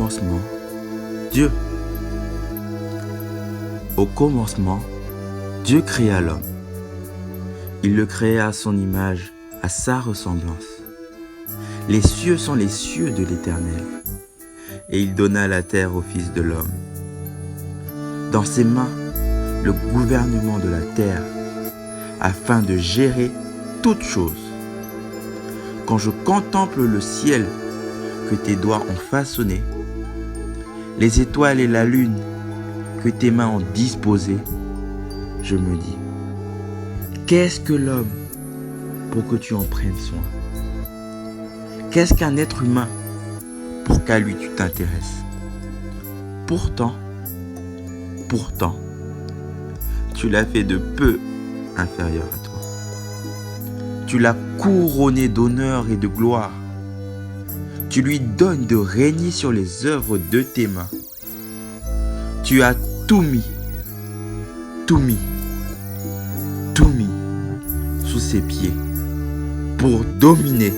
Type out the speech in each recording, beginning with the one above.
commencement, Dieu. Au commencement, Dieu créa l'homme. Il le créa à son image, à sa ressemblance. Les cieux sont les cieux de l'Éternel, et il donna la terre au Fils de l'homme. Dans ses mains, le gouvernement de la terre, afin de gérer toutes choses. Quand je contemple le ciel que tes doigts ont façonné, les étoiles et la lune que tes mains ont disposées, je me dis, qu'est-ce que l'homme pour que tu en prennes soin? Qu'est-ce qu'un être humain pour qu'à lui tu t'intéresses? Pourtant, tu l'as fait de peu inférieur à toi. Tu l'as couronné d'honneur et de gloire. Tu lui donnes de régner sur les œuvres de tes mains. Tu as tout mis sous ses pieds pour dominer.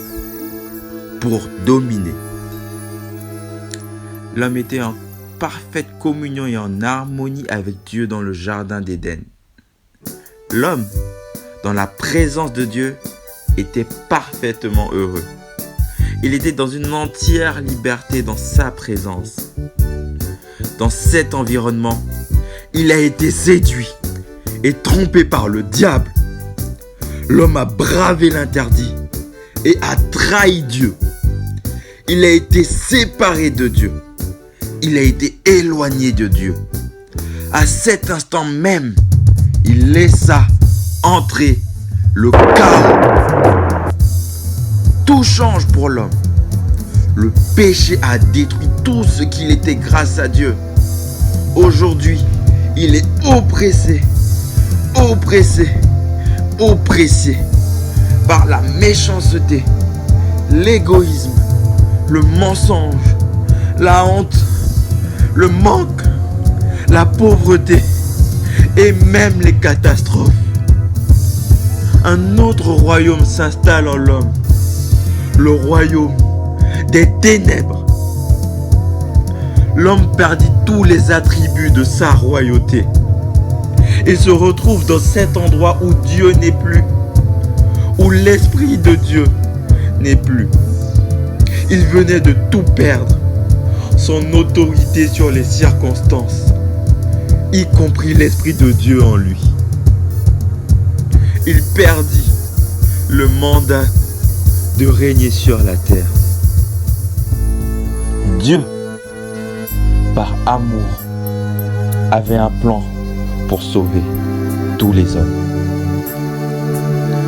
L'homme était en parfaite communion et en harmonie avec Dieu dans le jardin d'Éden. L'homme, dans la présence de Dieu, était parfaitement heureux. Il était dans une entière liberté dans sa présence. Dans cet environnement, il a été séduit et trompé par le diable. L'homme a bravé l'interdit et a trahi Dieu. Il a été séparé de Dieu. Il a été éloigné de Dieu. À cet instant même, il laissa entrer le chaos. Tout change pour l'homme. Le péché a détruit tout ce qu'il était grâce à Dieu. Aujourd'hui, il est oppressé par la méchanceté, l'égoïsme, le mensonge, la honte, le manque, la pauvreté et même les catastrophes. Un autre royaume s'installe en l'homme, le royaume des ténèbres. L'homme perdit tous les attributs de sa royauté et se retrouve dans cet endroit où Dieu n'est plus, où l'Esprit de Dieu n'est plus. Il venait de tout perdre, son autorité sur les circonstances, y compris l'Esprit de Dieu en lui. Il perdit le mandat de régner sur la terre. Dieu, par amour, avait un plan pour sauver tous les hommes.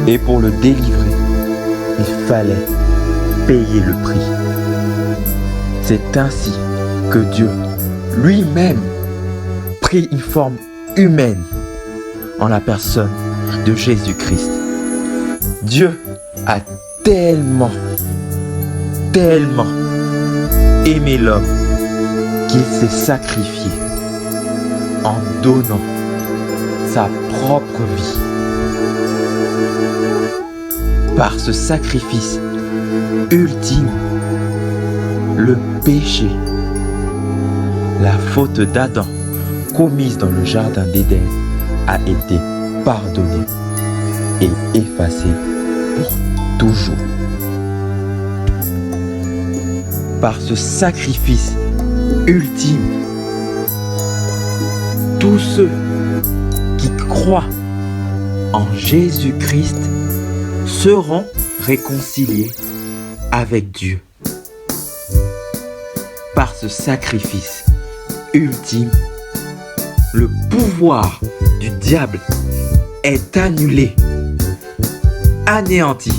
Et pour le délivrer, il fallait payer le prix. C'est ainsi que Dieu lui-même prit une forme humaine en la personne de Jésus-Christ. Dieu a tellement aimé l'homme qu'il s'est sacrifié en donnant sa propre vie. Par ce sacrifice ultime, le péché, la faute d'Adam commise dans le jardin d'Éden a été pardonnée et effacée pour toujours. Par ce sacrifice ultime, tous ceux qui croient en Jésus-Christ seront réconciliés avec Dieu. Par ce sacrifice ultime, le pouvoir du diable est annulé, anéanti,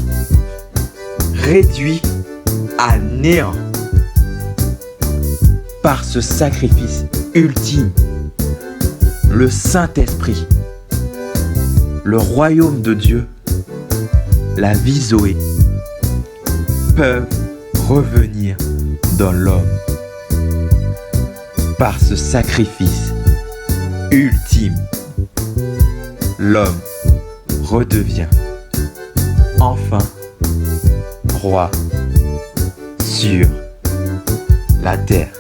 réduit à néant. Par ce sacrifice ultime, le Saint-Esprit, le royaume de Dieu, la vie Zoé, peuvent revenir dans l'homme. Par ce sacrifice ultime, l'homme redevient enfin roi sur la terre.